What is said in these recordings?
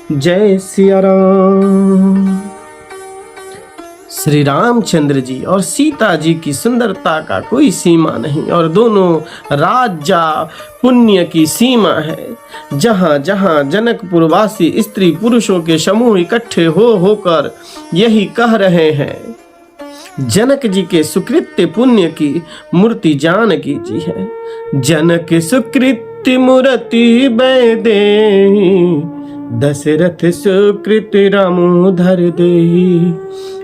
जय सिया राम। श्री रामचंद्र जी और सीता जी की सुंदरता का कोई सीमा नहीं और दोनों राजा पुण्य की सीमा है। जहाँ जहाँ जनकपुरवासी स्त्री पुरुषों के समूह इकट्ठे होकर यही कह रहे हैं, जनक जी के सुकृत्य पुण्य की मूर्ति जानकी जी है। जनक सुकृत्य मूर्ति बैदे, दशरथ सुकृत रामोधर दे।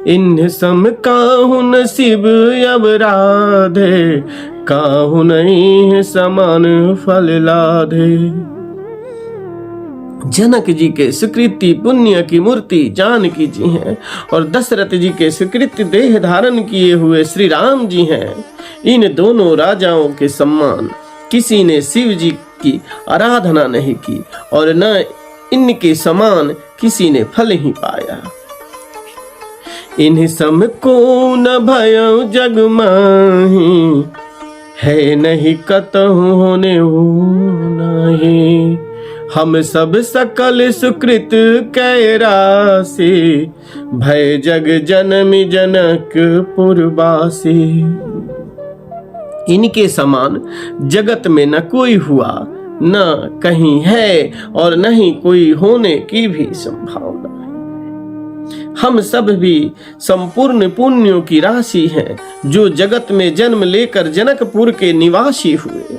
इन सम काहु नसीब अब राधे, काहु नहीं समान फल लाधे। जनक जी के सुकृति पुण्य की मूर्ति जानकी जी हैं और दशरथ जी के सुकृति देह धारण किए हुए श्री राम जी हैं। इन दोनों राजाओं के सम्मान किसी ने शिव जी की आराधना नहीं की और न इनके समान किसी ने फल ही पाया। इन सम को न भयो जग माही, है नहीं कतहु होने वो नहीं। हम सब सकल सुकृत कैरासी, भय जग जनमी जनक पुरवासी। इनके समान जगत में न कोई हुआ, न कहीं है और न ही कोई होने की भी संभावना है। हम सब भी संपूर्ण पुण्यों की राशि हैं, जो जगत में जन्म लेकर जनकपुर के निवासी हुए।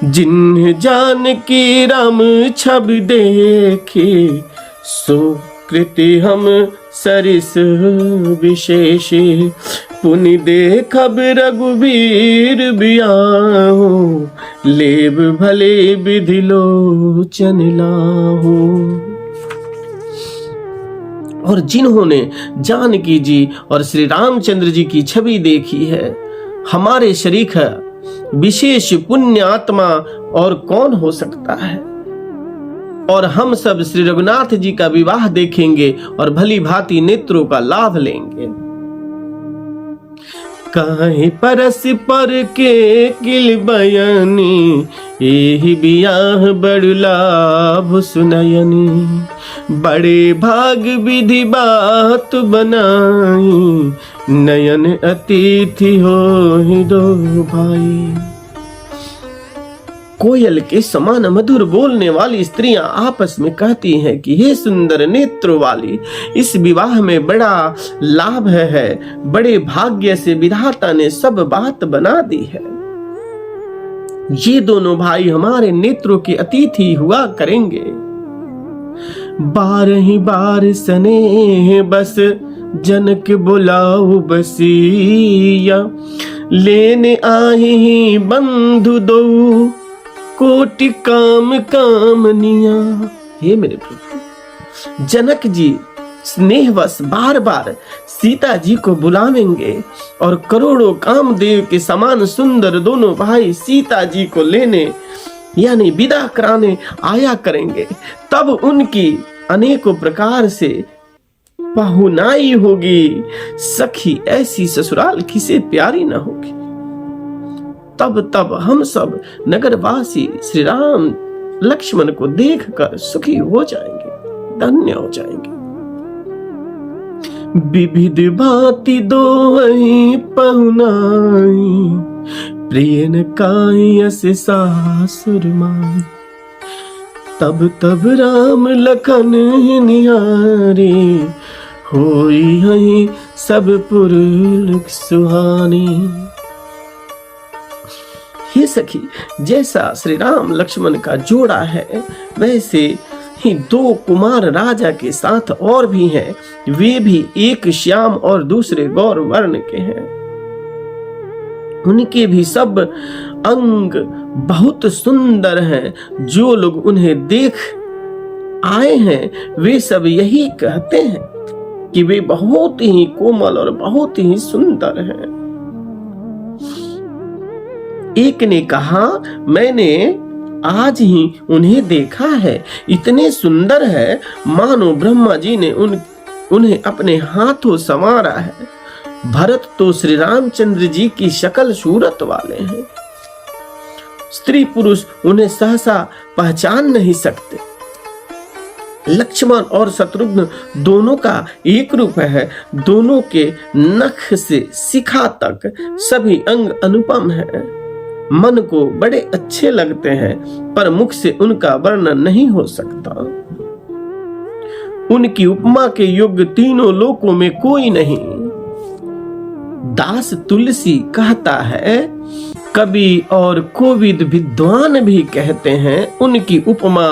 जिन्ह जान की राम छब देखे, सुकृति हम सरिस विशेषे। पुनि देखब रघुवीर बियाहू, लेब भले विधि लोचन लाहू। और जिन्होंने जानकी जी और श्री रामचंद्र जी की छवि देखी है, हमारे शरीक विशेष पुण्य आत्मा और कौन हो सकता है। और हम सब श्री रघुनाथ जी का विवाह देखेंगे और भली भांति नेत्रों का लाभ लेंगे। काहे परस पर के किल बयानी, एहि बियाह बड़ लाभ सुनयनी। बड़े भाग विधि बात बनाई, नयन अतिथि हो दो भाई। कोयल के समान मधुर बोलने वाली स्त्रियां आपस में कहती हैं कि हे सुंदर नेत्रों वाली, इस विवाह में बड़ा लाभ है। बड़े भाग्य से विधाता ने सब बात बना दी है। ये दोनों भाई हमारे नेत्रों के अतिथि हुआ करेंगे। बारही बार स्नेह बस जनक बुलाओ बसिया, लेने आए ही बंधु दो कोटि काम कामनिया। हे मेरे प्रभु, जनक जी स्नेहवश बार बार सीता जी को बुलावेंगे और करोड़ों कामदेव के समान सुंदर दोनों भाई सीता जी को लेने यानी विदा कराने आया करेंगे। तब उनकी अनेकों प्रकार से पहुनाई होगी। सखी ऐसी ससुराल किसे प्यारी न होगी। तब हम सब नगरवासी श्री राम लक्ष्मण को देखकर सुखी हो जाएंगे, धन्य हो जाएंगे। विविध भांति दो वही पहुनाई, प्रिय न कायस सासुर माई। तब राम लखन निहारी, होई हई सब पुर सुहानी। हे सखी, जैसा श्री राम लक्ष्मण का जोड़ा है, वैसे ही दो कुमार राजा के साथ और भी हैं। वे भी एक श्याम और दूसरे गौर वर्ण के हैं। उनके भी सब अंग बहुत सुंदर हैं। जो लोग उन्हें देख आए हैं, वे सब यही कहते हैं कि वे बहुत ही कोमल और बहुत ही सुंदर हैं। एक ने कहा, मैंने आज ही उन्हें देखा है, इतने सुंदर है मानो ब्रह्मा जी ने उन्हें अपने हाथों संवारा है। भरत तो श्री रामचंद्र जी की शक्ल सूरत वाले हैं। स्त्री पुरुष उन्हें सहसा पहचान नहीं सकते। लक्ष्मण और शत्रुघ्न दोनों का एक रूप है। दोनों के नख से शिखा तक सभी अंग अनुपम है। मन को बड़े अच्छे लगते हैं, पर मुख से उनका वर्णन नहीं हो सकता। उनकी उपमा के योग्य तीनों लोकों में कोई नहीं। दास तुलसी कहता है, कवि और कोविद विद्वान भी कहते हैं, उनकी उपमा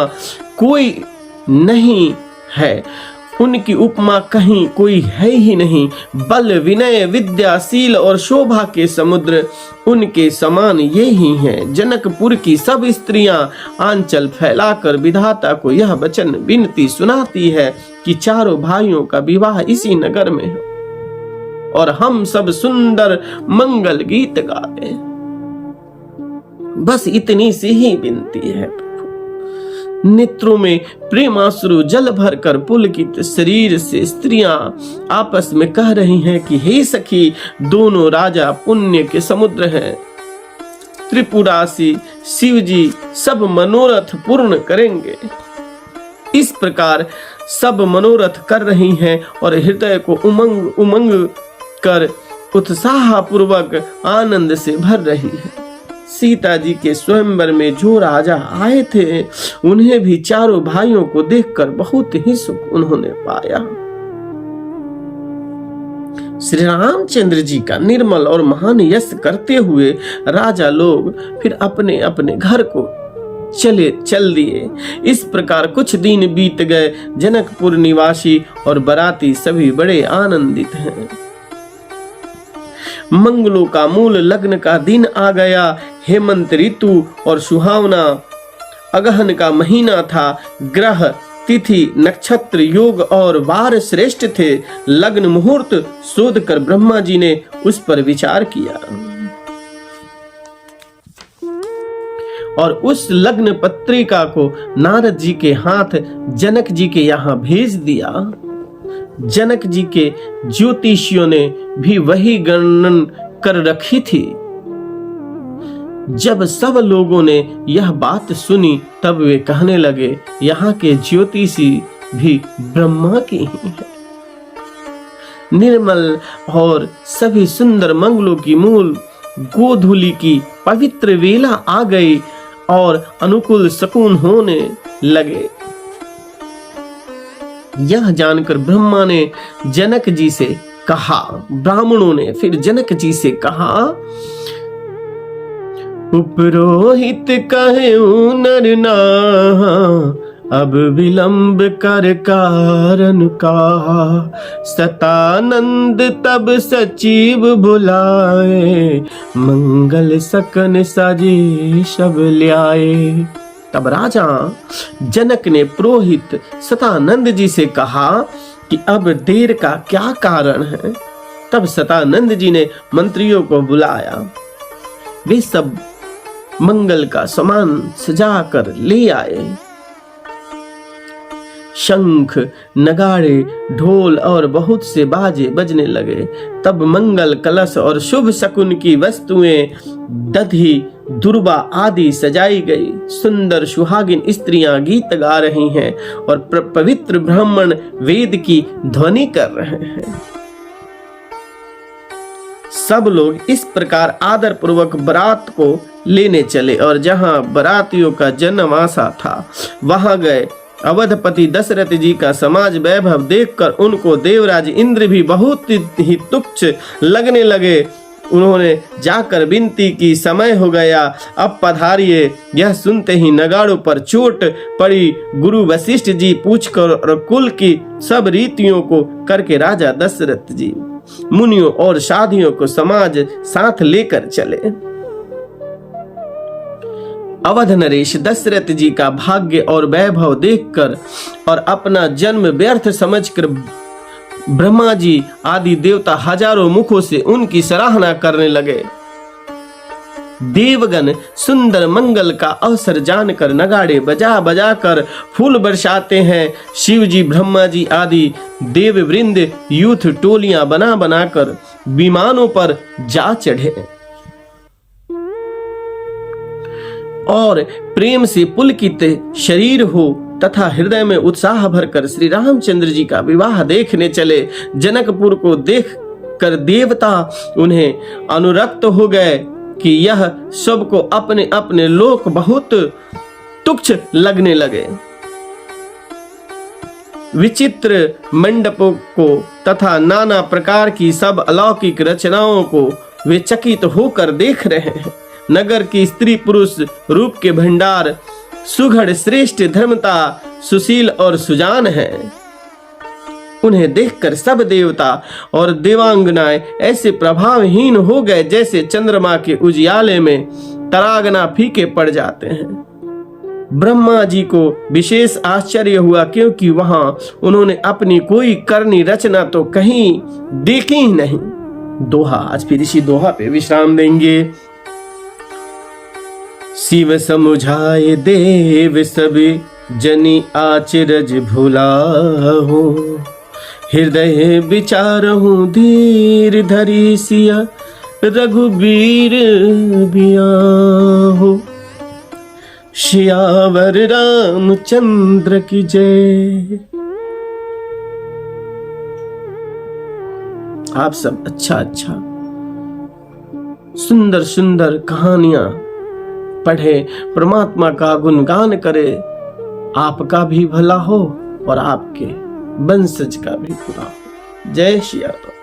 कोई नहीं है। उनकी उपमा कहीं कोई है ही नहीं। बल, विनय, विद्या, शील और शोभा के समुद्र उनके समान ये ही हैं। जनकपुर की सब स्त्रियां आंचल फैलाकर विधाता को यह वचन विनती सुनाती है कि चारों भाइयों का विवाह इसी नगर में है और हम सब सुंदर मंगल गीत गाए। बस इतनी सी ही विनती है। नेत्रों में प्रेमाश्रु जल भरकर पुलकित शरीर से स्त्रियां आपस में कह रही हैं कि हे सखी, दोनों राजा पुण्य के समुद्र हैं। त्रिपुरासी शिव जी सब मनोरथ पूर्ण करेंगे। इस प्रकार सब मनोरथ कर रही हैं और हृदय को उमंग उमंग कर उत्साह पूर्वक आनंद से भर रही है। सीता जी के स्वयंवर में जो राजा आए थे, उन्हें भी चारों भाइयों को देखकर बहुत ही सुख उन्होंने पाया। श्री रामचंद्र जी का निर्मल और महान यश करते हुए राजा लोग फिर अपने अपने घर को चल दिए। इस प्रकार कुछ दिन बीत गए। जनकपुर निवासी और बराती सभी बड़े आनंदित हैं। मंगलों का मूल लग्न का दिन आ गया। हेमंत ऋतु और सुहावना अगहन का महीना था। ग्रह, तिथि, नक्षत्र, योग और वार श्रेष्ठ थे। लग्न मुहूर्त शोध कर ब्रह्मा जी ने उस पर विचार किया और उस लग्न पत्रिका को नारद जी के हाथ जनक जी के यहाँ भेज दिया। जनक जी के ज्योतिषियों ने भी वही गणन कर रखी थी। जब सब लोगों ने यह बात सुनी, तब वे कहने लगे, यहाँ के ज्योतिषी भी ब्रह्मा की ही है। निर्मल और सभी सुंदर मंगलों की मूल गोधूली की पवित्र वेला आ गई और अनुकूल शकुन होने लगे। यह जानकर ब्रह्मा ने जनक जी से कहा, ब्राह्मणों ने फिर जनक जी से कहा, उपरोहित कहे नर नाहा, अब विलंब कर कारण का। सतानंद तब सचिव बुलाए, मंगल सकन साजे सब ल्याए। तब राजा जनक ने पुरोहित सतानंद जी से कहा कि अब देर का क्या कारण है। तब सतानंद जी ने मंत्रियों को बुलाया। वे सब मंगल का सामान सजा कर ले आए। शंख, नगाड़े, ढोल और बहुत से बाजे बजने लगे। तब मंगल कलश और शुभ शकुन की वस्तुएं, दधी, दुर्बा आदि सजाई गई। सुंदर सुहागिन स्त्रियां गीत गा रही हैं और पवित्र ब्राह्मण वेद की ध्वनि कर रहे हैं। सब लोग इस प्रकार आदर पूर्वक बारात को लेने चले और जहां बारातियों का जन्मवासा था, वहां गए। अवधपति दशरथ जी का समाज वैभव देखकर उनको देवराज इंद्र भी बहुत ही तुच्छ लगने लगे। उन्होंने जाकर विनती की, समय हो गया, अब पधारिए। यह सुनते ही नगाड़ों पर चोट पड़ी। गुरु वशिष्ठ जी पूछकर और कुल की सब रीतियों को करके राजा दशरथ जी मुनियों और साधियों को समाज साथ लेकर चले। अवध नरेश दशरथ जी का भाग्य और वैभव देखकर और अपना जन्म व्यर्थ समझकर ब्रह्मा जी आदि देवता हजारों मुखों से उनकी सराहना करने लगे। देवगण सुंदर मंगल का अवसर जानकर नगाड़े बजा बजा कर फूल बरसाते हैं। शिव जी, ब्रह्मा जी आदि देव वृंद यूथ टोलियां बना बनाकर विमानों पर जा चढ़े और प्रेम से पुलकित शरीर हो तथा हृदय में उत्साह भरकर श्री रामचंद्र जी का विवाह देखने चले। जनकपुर को देख कर देवता उन्हें अनुरक्त हो गए कि यह सबको अपने अपने लोक बहुत तुच्छ लगने लगे। विचित्र मंडपों को तथा नाना प्रकार की सब अलौकिक रचनाओं को वे चकित होकर देख रहे हैं। नगर की स्त्री पुरुष रूप के भंडार सुघड़ श्रेष्ठ धर्मता सुशील और सुजान हैं। उन्हें देखकर सब देवता और देवांगनाएं ऐसे प्रभावहीन हो गए जैसे चंद्रमा के उजियाले में तरागना फीके पड़ जाते हैं। ब्रह्मा जी को विशेष आश्चर्य हुआ, क्योंकि वहां उन्होंने अपनी कोई करनी रचना तो कहीं देखी ही नहीं। दोहा, आज फिर इसी दोहा पे विश्राम देंगे। शिव समुझाए देव सभी जनि आचरज भुलाहो, हृदय विचारहु धीर धरी सिया रघुबीर बियाहो। श्यावर रामचंद्र की जय। आप सब अच्छा सुंदर सुंदर कहानियां पढ़े, परमात्मा का गुणगान करे, आपका भी भला हो और आपके वंशज का भी पूरा हो। जय श्री राम।